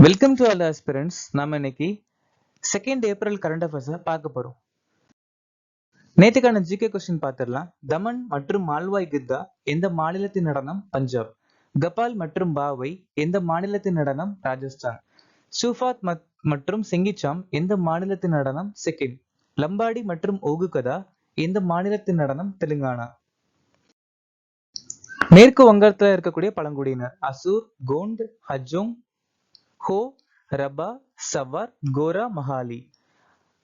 Welcome to all aspirants. நாம இன்னைக்கு 2nd April current அஃபேர்ஸை பார்க்க போறோம். நேற்றுக்கான ஜிகே கொஸ்டின் பார்த்துடலாம். தமன் மற்றும் மால்வாய் கித்தா எந்த மாநிலத்தின் நடனம்? பஞ்சாப். கபால் மற்றும் பாவை எந்த மாநிலத்தின் நடனம்? ராஜஸ்தான். சூஃபாத் மற்றும் செங்கிச்சாம் எந்த மாநிலத்தின் நடனம்? சிக்கிம். லம்பாடி மற்றும் ஓகுகதா எந்த மாநிலத்தின் நடனம்? தெலுங்கானா. மேற்கு வங்கத்தில் இருக்கக்கூடிய பழங்குடியினர் அசூர், கோண்ட், ஹஜோங், ஹோ, ரபா, சவார், கோரா, மஹாலி.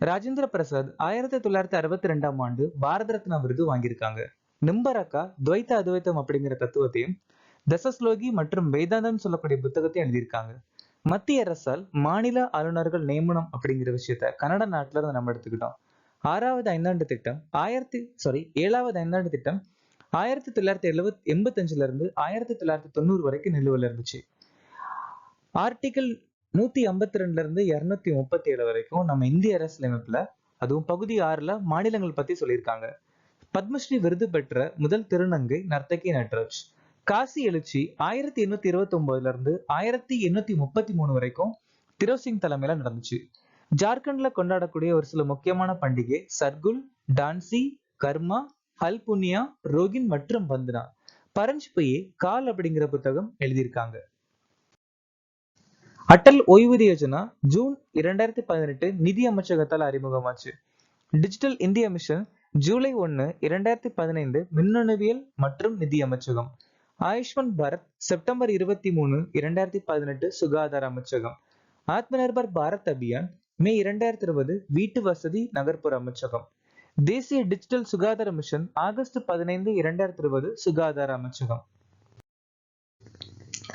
ராஜேந்திர பிரசாத் 1962ஆம் ஆண்டு பாரத ரத்னா விருது வாங்கியிருக்காங்க. நிம்பரக்கா துவைத்த அத்வைத்தம் அப்படிங்கிற தத்துவத்தையும் தசஸ்லோகி மற்றும் வேதாந்தம் சொல்லக்கூடிய புத்தகத்தையும் எழுதியிருக்காங்க. மத்திய அரசால் மாநில ஆளுநர்கள் நியமனம் அப்படிங்கிற விஷயத்த கனடா நாட்டுல இருந்து நம்ம எடுத்துக்கிட்டோம். 7வது ஐந்தாண்டு திட்டம் 1985 இருந்து 1990 வரைக்கும் நிலுவையில் இருந்துச்சு. ஆர்டிகல் 152 இருந்து 237 வரைக்கும் நம்ம இந்திய அரசியலமைப்புல, அதுவும் பகுதி 6ல மாநிலங்கள் பத்தி சொல்லியிருக்காங்க. பத்மஸ்ரீ விருது பெற்ற முதல் திருநங்கை நர்த்தகி நட்ராஜ். காசி எழுச்சி 1829 இருந்து 1833 வரைக்கும் திரோசிங் தலைமையில நடந்துச்சு. ஜார்க்கண்ட்ல கொண்டாடக்கூடிய ஒரு சில முக்கியமான பண்டிகை சர்குல், டான்சி, கர்மா, ஹல்புனியா, ரோகின் மற்றும் வந்தனா. பரஞ்சுபையே கால் அப்படிங்கிற புத்தகம் எழுதியிருக்காங்க. அட்டல் ஓய்வூதிய யோஜனா ஜூன் 2018 நிதி அமைச்சகத்தால் அறிமுகமாச்சு. டிஜிட்டல் இந்தியா மிஷன் ஜூலை 1, 2015 மின்னணுவியல் மற்றும் நிதி அமைச்சகம். ஆயுஷ்மான் பாரத் செப்டம்பர் 23, 2018 சுகாதார அமைச்சகம். ஆத்ம நிர்பர் பாரத் அபியான் மே 2020 வீட்டு வசதி நகர்ப்புற அமைச்சகம். தேசிய டிஜிட்டல் சுகாதார மிஷன் ஆகஸ்ட் 15, 2020 சுகாதார அமைச்சகம்.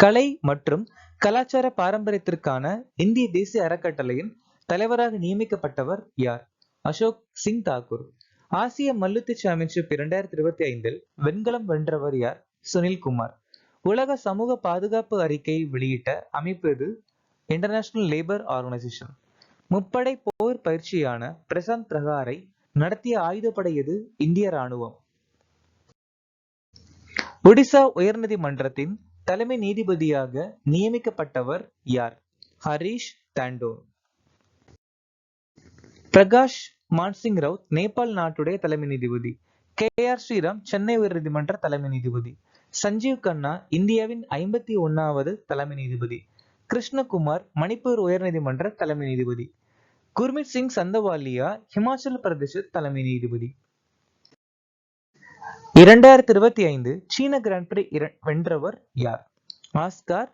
கலை மற்றும் கலாச்சார பாரம்பரியத்திற்கான இந்திய தேசிய அறக்கட்டளையின் தலைவராக நியமிக்கப்பட்டவர் யார்? அசோக் சிங் தாக்கூர். ஆசிய மல்யுத்த சாம்பியன்ஷிப் 2025 வெண்கலம் வென்றவர் யார்? சுனில் குமார். உலக சமூக பாதுகாப்பு அறிக்கையை வெளியிட்ட அமைப்பு எது? International labour organisation. முப்படை போர் பயிற்சியான பிரசாந்த் பிரகாரை நடத்திய ஆயுதப்படை எது? இந்திய ராணுவம். ஒடிசா உயர்நீதிமன்றத்தின் தலைமை நீதிபதியாக நியமிக்கப்பட்டவர் யார்? ஹரீஷ் தாண்டோ. பிரகாஷ் மான்சிங் ரவுத் நேபாள் நாட்டுடைய தலைமை நீதிபதி. KR ஸ்ரீராம் சென்னை உயர்நீதிமன்ற தலைமை நீதிபதி. சஞ்சீவ் கண்ணா இந்தியாவின் 51வது தலைமை நீதிபதி. கிருஷ்ணகுமார் மணிப்பூர் உயர்நீதிமன்ற தலைமை நீதிபதி. குர்மித் சிங் சந்தவாலியா ஹிமாச்சல பிரதேச தலைமை நீதிபதி. 2025 சீன கிராண்ட் பிரி வென்றவர் யார்? Oscar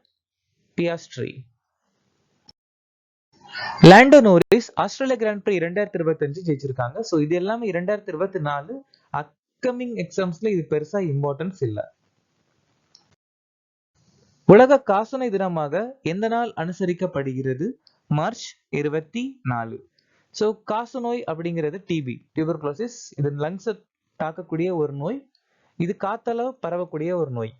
Piastri. Lando Norris Australia grand prix 2025 ஜெயிச்சிருக்காங்க. சோ இது எல்லாமே 2024 அப்கமிங் எக்ஸாம்ஸ்ல இது பெருசா இம்பார்ட்டன்ஸ் இல்ல. உலக காசநோய் தினமாக எந்த நாள் அனுசரிக்கப்படுகிறது? மார்ச் 24. சோ காசநோய் அப்படிங்கிறது டிபி, டியூபர்குலோசிஸ். இது லங்ஸ் தாக்கக்கூடிய ஒரு நோய். இது காத்தால பரவக்கூடிய ஒரு நோய்.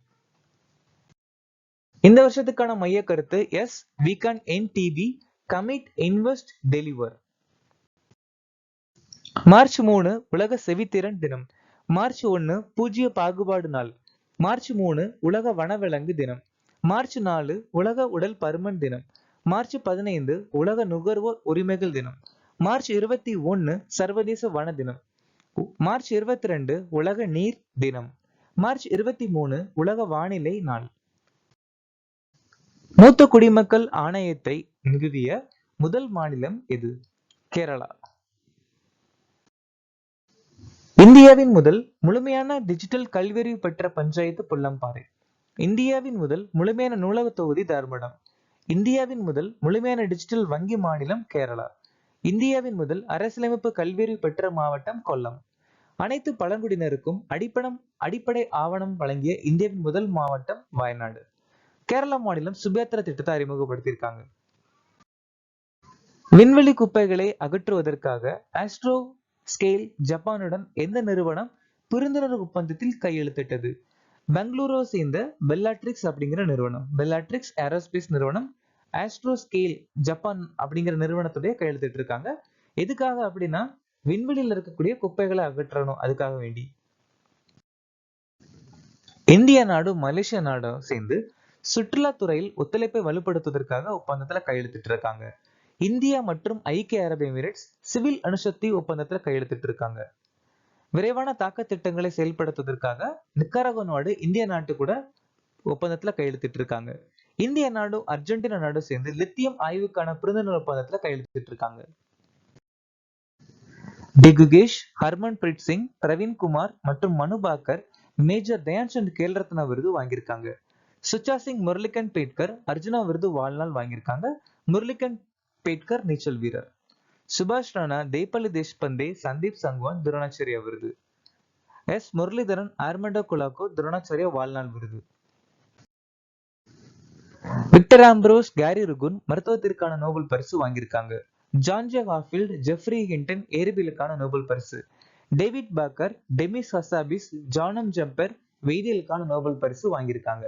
இந்த வருஷத்துக்கான மைய கருத்து yes we can end TB, commit, invest, deliver. March 3 உலக செவித்திறன் தினம். மார்ச் 1 பூஜ்ய பாகுபாடு நாள். மார்ச் 3 உலக வனவிலங்கு தினம். மார்ச் 4 உலக உடல் பருமன் தினம். மார்ச் 15 உலக நுகர்வோர் உரிமைகள் தினம். மார்ச் 21 சர்வதேச வன தினம். மார்ச் 22 உலக நீர் தினம். மார்ச் 23 உலக வானிலை நாள். மூத்த குடிமக்கள் ஆணையத்தை நிறுவிய முதல் மாநிலம் எது? கேரளா. இந்தியாவின் முதல் முழுமையான டிஜிட்டல் கல்வியறிவு பெற்ற பஞ்சாயத்து புள்ளம்பாறை. இந்தியாவின் முதல் முழுமையான நூலக தொகுதி தர்மடம். இந்தியாவின் முதல் முழுமையான டிஜிட்டல் வங்கி மாநிலம் கேரளா. இந்தியாவின் முதல் அரசியலமைப்பு கல்வியறிவு பெற்ற மாவட்டம் கொல்லம். அனைத்து பழங்குடியினருக்கும் அடிப்படை ஆவணம் வழங்கிய இந்தியாவின் முதல் மாவட்டம் வயநாடு. கேரளா மாநிலம் சுபேத்திர திட்டத்தை அறிமுகப்படுத்தியிருக்காங்க. விண்வெளி குப்பைகளை அகற்றுவதற்காக ஆஸ்ட்ரோ ஸ்கேல் ஜப்பானுடன் எந்த நிறுவனம் புரிந்துணர்வு ஒப்பந்தத்தில் கையெழுத்திட்டது? பெங்களூரை சேர்ந்த பெல்லாட்ரிக்ஸ் அப்படிங்கிற நிறுவனம். பெல்லாட்ரிக்ஸ் ஏரோஸ்பேஸ் நிறுவனம் ஆஸ்ட்ரோ ஸ்கேல் ஜப்பான் அப்படிங்கிற நிறுவனத்துடைய கையெழுத்திட்டு இருக்காங்க. எதுக்காக அப்படின்னா விண்வெளியில் இருக்கக்கூடிய குப்பைகளை அகற்றணும், அதுக்காக வேண்டி. இந்திய நாடு மலேசியா நாடு சேர்ந்து சுற்றுலாத்துறையில் ஒத்துழைப்பை வலுப்படுத்துவதற்காக ஒப்பந்தத்துல கையெழுத்திட்டு இருக்காங்க. இந்தியா மற்றும் ஐக்கிய அரபு எமிரேட்ஸ் சிவில் அணுசக்தி ஒப்பந்தத்துல கையெழுத்திட்டு இருக்காங்க. விரைவான தாக்க திட்டங்களை செயல்படுத்துவதற்காக நிக்கராகுவா நாடு இந்திய நாட்டு கூட ஒப்பந்தத்துல கையெழுத்திட்டு இருக்காங்க. இந்திய நாடும் அர்ஜென்டினா நாடும் சேர்ந்து லித்தியம் ஆய்வுக்கான புரிந்துணர்வு ஒப்பந்தத்துல கையெழுத்திட்டு இருக்காங்க. டிகுகேஷ், ஹர்மன்பிரீத் சிங், பிரவீன் குமார் மற்றும் மனு பாக்கர் மேஜர் தயான்சந்த் கேல் ரத்னா விருது வாங்கியிருக்காங்க. சுச்சா சிங் முரளிகன் பேட்கர் அர்ஜுனா விருது வாழ்நாள் வாங்கியிருக்காங்க. முரளிகன் பேட்கர் நீச்சல் வீரர். சுபாஷ் ராணா, தேய்பள்ளி தேஷ்பந்தே, சந்தீப் சங்வான் துரோணாச்சாரியா விருது. எஸ் முரளிதரன், ஆர்மண்டோ குலாக்கோ துரோணாச்சாரியா வாழ்நாள் விருது. விக்டர் ஆம்ப்ரோஸ், கேரி ருகுன் மருத்துவத்திற்கான நோபல் பரிசு வாங்கியிருக்காங்க. John J Hopfield, Geoffrey Hinton எரிபியலுக்கான நோபல் பரிசு. David Baker, Demis Hassabis, John Jumper வேதியியலுக்கான Nobel பரிசு வாங்கியிருக்காங்க.